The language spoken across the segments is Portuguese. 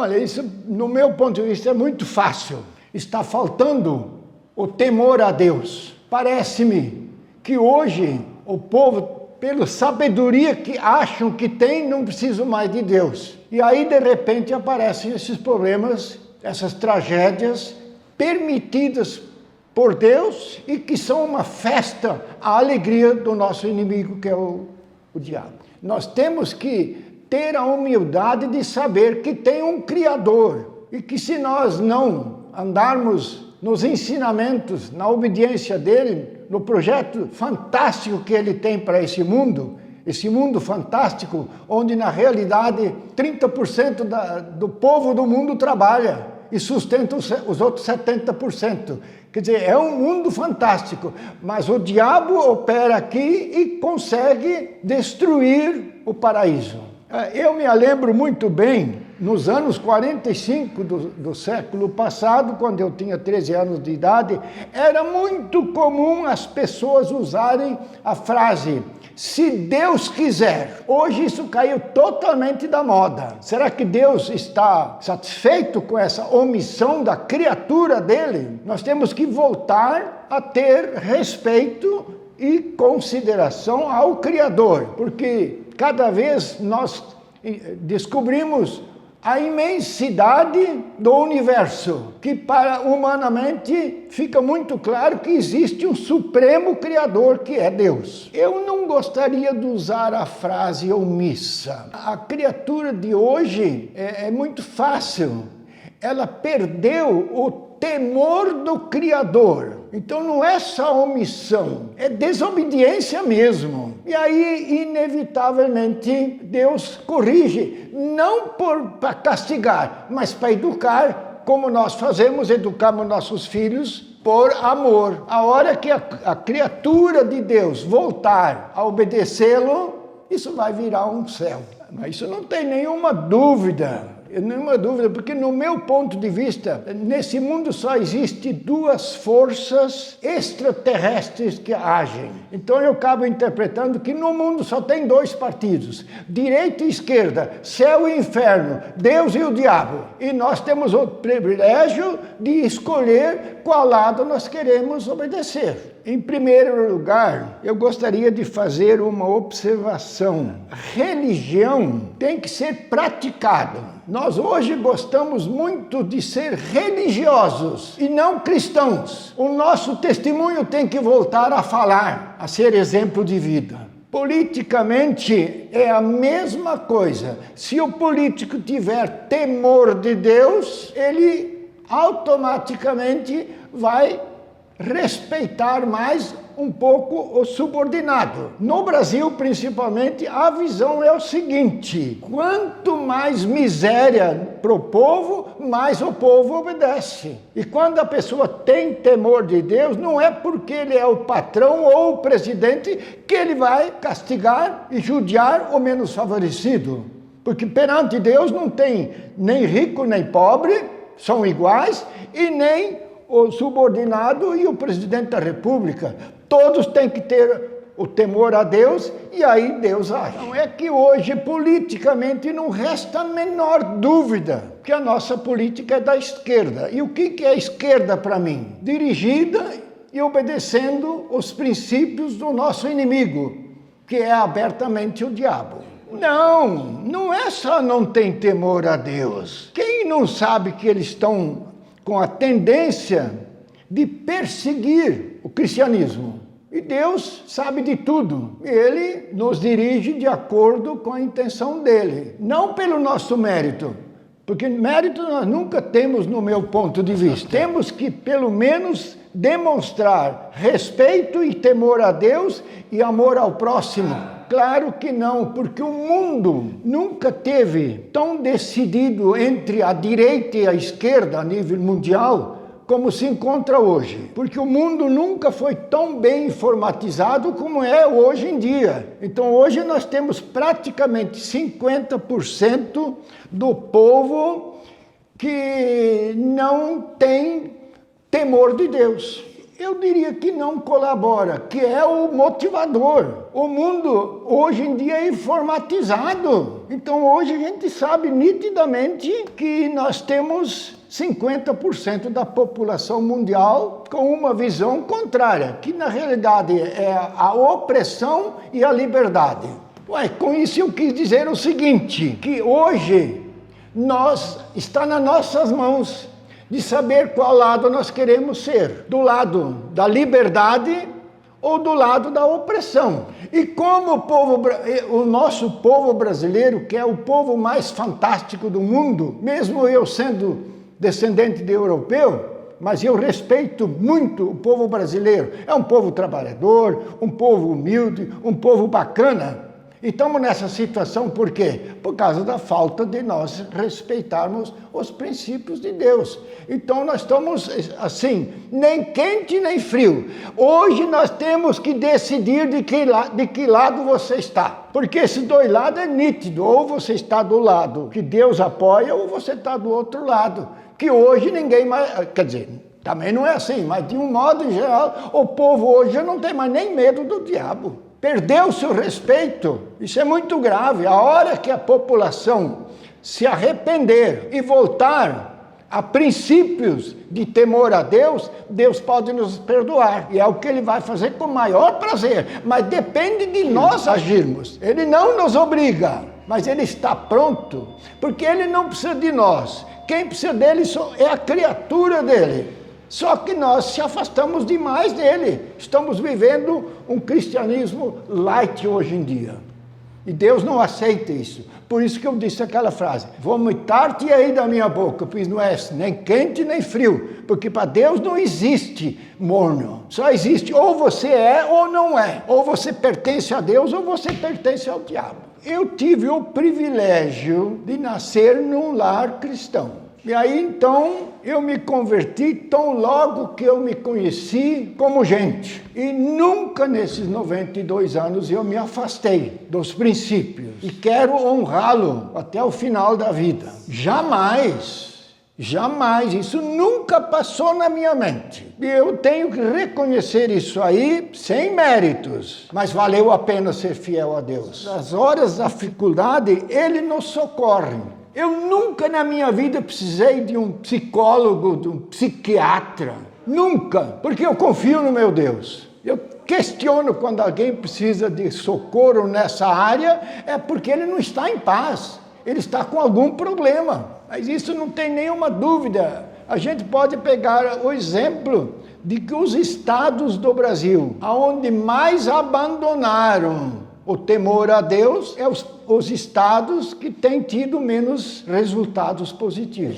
Olha, isso, no meu ponto de vista, é muito fácil. Está faltando o temor a Deus. Parece-me que hoje o povo, pela sabedoria que acham que tem, não precisam mais de Deus. E aí, de repente, aparecem esses problemas, essas tragédias permitidas por Deus e que são uma festa à alegria do nosso inimigo, que é o diabo. Nós temos que ter a humildade de saber que tem um Criador e que se nós não andarmos nos ensinamentos, na obediência dele, no projeto fantástico que ele tem para esse mundo fantástico, onde na realidade 30% do povo do mundo trabalha e sustenta os outros 70%. Quer dizer, é um mundo fantástico, mas o diabo opera aqui e consegue destruir o paraíso. Eu me lembro muito bem, nos anos 45 do século passado, quando eu tinha 13 anos de idade, era muito comum as pessoas usarem a frase, se Deus quiser. Hoje isso caiu totalmente da moda. Será que Deus está satisfeito com essa omissão da criatura dele? Nós temos que voltar a ter respeito e consideração ao Criador, porque cada vez nós descobrimos a imensidade do universo, que para humanamente fica muito claro que existe um supremo Criador, que é Deus. Eu não gostaria de usar a frase omissa. A criatura de hoje é muito fácil. Ela perdeu o temor do Criador. Então não é só omissão, é desobediência mesmo. E aí, inevitavelmente, Deus corrige, não para castigar, mas para educar, como nós educamos nossos filhos por amor. A hora que a criatura de Deus voltar a obedecê-lo, isso vai virar um céu. Mas isso não tem nenhuma dúvida, porque no meu ponto de vista, nesse mundo só existe duas forças extraterrestres que agem. Então eu acabo interpretando que no mundo só tem dois partidos, direita e esquerda, céu e inferno, Deus e o diabo. E nós temos o privilégio de escolher qual lado nós queremos obedecer. Em primeiro lugar, eu gostaria de fazer uma observação. Religião tem que ser praticada. Nós hoje gostamos muito de ser religiosos e não cristãos. O nosso testemunho tem que voltar a falar, a ser exemplo de vida. Politicamente é a mesma coisa. Se o político tiver temor de Deus, ele automaticamente vai respeitar mais um pouco o subordinado. No Brasil, principalmente, a visão é o seguinte: quanto mais miséria para o povo, mais o povo obedece. E quando a pessoa tem temor de Deus, não é porque ele é o patrão ou o presidente que ele vai castigar e judiar o menos favorecido. Porque perante Deus não tem nem rico nem pobre, são iguais, e nem o subordinado e o presidente da República. Todos têm que ter o temor a Deus e aí Deus age. Não é que hoje politicamente não resta a menor dúvida que a nossa política é da esquerda. E o que é a esquerda para mim? Dirigida e obedecendo os princípios do nosso inimigo, que é abertamente o diabo. Não é só não ter temor a Deus. Quem não sabe que eles estão com a tendência de perseguir o cristianismo? E Deus sabe de tudo. E Ele nos dirige de acordo com a intenção dEle. Não pelo nosso mérito. Porque mérito nós nunca temos no meu ponto de vista. Temos que, pelo menos, demonstrar respeito e temor a Deus e amor ao próximo. Claro que não, porque o mundo nunca teve tão decidido entre a direita e a esquerda a nível mundial como se encontra hoje. Porque o mundo nunca foi tão bem informatizado como é hoje em dia. Então hoje nós temos praticamente 50% do povo que não tem temor de Deus. Eu diria que não colabora, que é o motivador. O mundo hoje em dia é informatizado. Então hoje a gente sabe nitidamente que nós temos 50% da população mundial com uma visão contrária, que na realidade é a opressão e a liberdade. Com isso eu quis dizer o seguinte, que hoje está nas nossas mãos de saber qual lado nós queremos ser, do lado da liberdade ou do lado da opressão. E como o nosso povo brasileiro, que é o povo mais fantástico do mundo, mesmo eu sendo descendente de europeu, mas eu respeito muito o povo brasileiro. É um povo trabalhador, um povo humilde, um povo bacana. E estamos nessa situação por quê? Por causa da falta de nós respeitarmos os princípios de Deus. Então nós estamos assim, nem quente nem frio. Hoje nós temos que decidir de que lado você está. Porque esses dois lados é nítido. Ou você está do lado que Deus apoia, ou você está do outro lado. Que hoje ninguém mais... Quer dizer, também não é assim, mas de um modo geral, o povo hoje já não tem mais nem medo do diabo. Perdeu-se o respeito, isso é muito grave. A hora que a população se arrepender e voltar a princípios de temor a Deus, Deus pode nos perdoar. E é o que Ele vai fazer com o maior prazer. Mas depende de nós agirmos. Ele não nos obriga, mas Ele está pronto, porque Ele não precisa de nós. Quem precisa dele é a criatura dele. Só que nós se afastamos demais dele. Estamos vivendo um cristianismo light hoje em dia. E Deus não aceita isso. Por isso que eu disse aquela frase: vomitar-te aí da minha boca, pois não é nem quente nem frio. Porque para Deus não existe morno. Só existe ou você é ou não é. Ou você pertence a Deus ou você pertence ao diabo. Eu tive o privilégio de nascer num lar cristão. E aí então eu me converti tão logo que eu me conheci como gente. E nunca nesses 92 anos eu me afastei dos princípios. E quero honrá-lo até o final da vida. Jamais, jamais, isso nunca passou na minha mente. E eu tenho que reconhecer isso aí sem méritos. Mas valeu a pena ser fiel a Deus. Nas horas da dificuldade, Ele nos socorre. Eu nunca na minha vida precisei de um psicólogo, de um psiquiatra. Nunca, porque eu confio no meu Deus. Eu questiono quando alguém precisa de socorro nessa área, é porque ele não está em paz. Ele está com algum problema. Mas isso não tem nenhuma dúvida. A gente pode pegar o exemplo de que os estados do Brasil, aonde mais abandonaram o temor a Deus, é os estados que têm tido menos resultados positivos.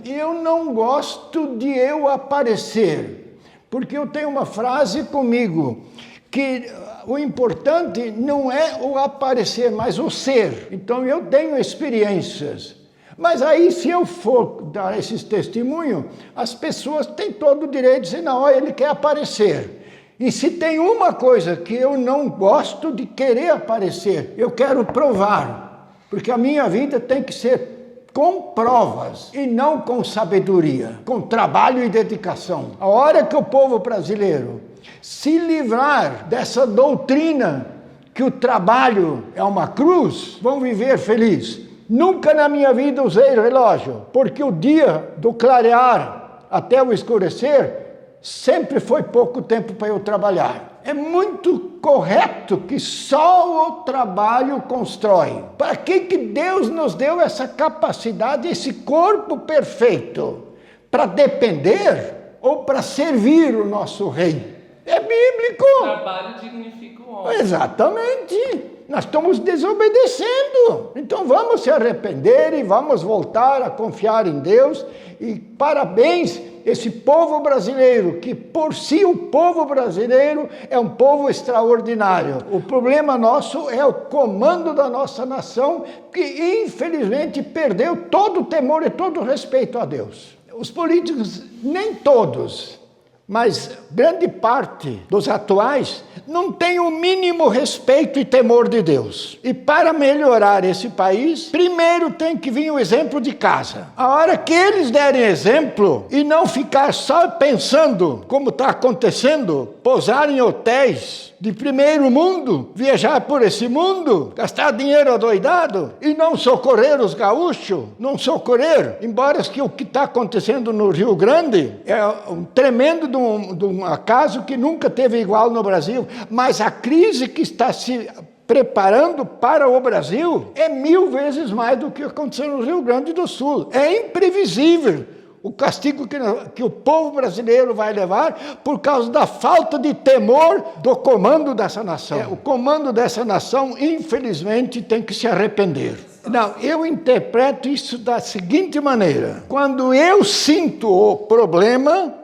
Eu não gosto de eu aparecer, porque eu tenho uma frase comigo, que o importante não é o aparecer, mas o ser. Então eu tenho experiências. Mas aí, se eu for dar esses testemunhos, as pessoas têm todo o direito de dizer, não, ele quer aparecer. E se tem uma coisa que eu não gosto de querer aparecer, eu quero provar. Porque a minha vida tem que ser com provas e não com sabedoria, com trabalho e dedicação. A hora que o povo brasileiro se livrar dessa doutrina que o trabalho é uma cruz, vão viver felizes. Nunca na minha vida usei relógio, porque o dia do clarear até o escurecer sempre foi pouco tempo para eu trabalhar. É muito correto que só o trabalho constrói. Para que Deus nos deu essa capacidade, esse corpo perfeito? Para depender ou para servir o nosso rei? É bíblico. O trabalho dignifica o homem. Exatamente. Nós estamos desobedecendo. Então vamos se arrepender e vamos voltar a confiar em Deus. E parabéns esse povo brasileiro, que por si o povo brasileiro é um povo extraordinário. O problema nosso é o comando da nossa nação, que infelizmente perdeu todo o temor e todo o respeito a Deus. Os políticos, nem todos, mas grande parte dos atuais não têm o mínimo respeito e temor de Deus. E para melhorar esse país, primeiro tem que vir o exemplo de casa. A hora que eles derem exemplo e não ficar só pensando, como está acontecendo, pousar em hotéis de primeiro mundo, viajar por esse mundo, gastar dinheiro adoidado e não socorrer os gaúchos, não socorrer, embora que o que está acontecendo no Rio Grande é um tremendo de um acaso que nunca teve igual no Brasil, mas a crise que está se preparando para o Brasil é 1000 vezes mais do que aconteceu no Rio Grande do Sul. É imprevisível o castigo que o povo brasileiro vai levar por causa da falta de temor do comando dessa nação. O comando dessa nação, infelizmente, tem que se arrepender. Não, eu interpreto isso da seguinte maneira. Quando eu sinto o problema,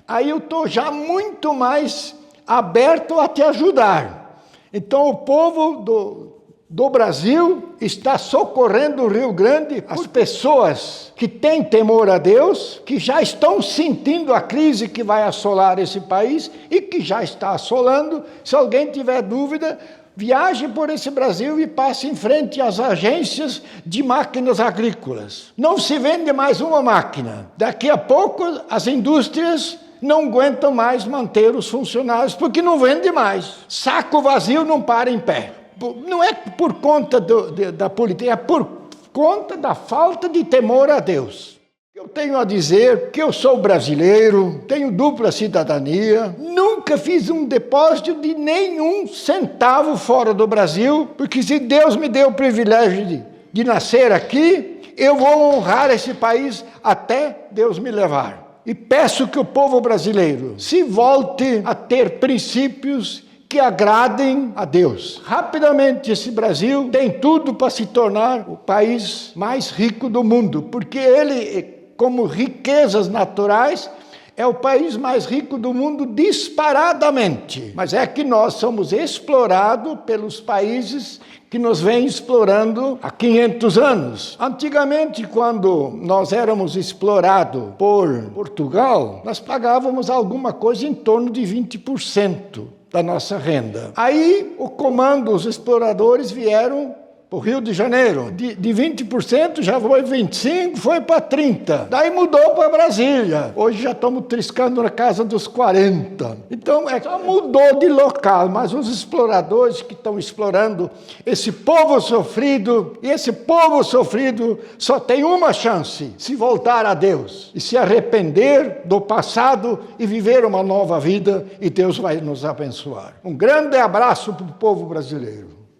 aí eu estou já muito mais aberto a te ajudar. Então, o povo do Brasil está socorrendo o Rio Grande, as pessoas que têm temor a Deus, que já estão sentindo a crise que vai assolar esse país e que já está assolando. Se alguém tiver dúvida, viaje por esse Brasil e passe em frente às agências de máquinas agrícolas. Não se vende mais uma máquina. Daqui a pouco as indústrias não aguentam mais manter os funcionários porque não vende mais. Saco vazio não para em pé. Não é por conta da política, é por conta da falta de temor a Deus. Eu tenho a dizer que eu sou brasileiro, tenho dupla cidadania, nunca fiz um depósito de nenhum centavo fora do Brasil, porque se Deus me deu o privilégio de nascer aqui, eu vou honrar esse país até Deus me levar. E peço que o povo brasileiro se volte a ter princípios que agradem a Deus. Rapidamente, esse Brasil tem tudo para se tornar o país mais rico do mundo, porque ele, como riquezas naturais, é o país mais rico do mundo disparadamente. Mas é que nós somos explorados pelos países que nos vêm explorando há 500 anos. Antigamente, quando nós éramos explorados por Portugal, nós pagávamos alguma coisa em torno de 20% da nossa renda. Aí o comando, os exploradores vieram para o Rio de Janeiro. De 20% já foi 25%, foi para 30%. Daí mudou para Brasília. Hoje já estamos triscando na casa dos 40%. Então, só mudou de local, mas os exploradores que estão explorando esse povo sofrido, e esse povo sofrido só tem uma chance: se voltar a Deus e se arrepender do passado e viver uma nova vida, e Deus vai nos abençoar. Um grande abraço para o povo brasileiro.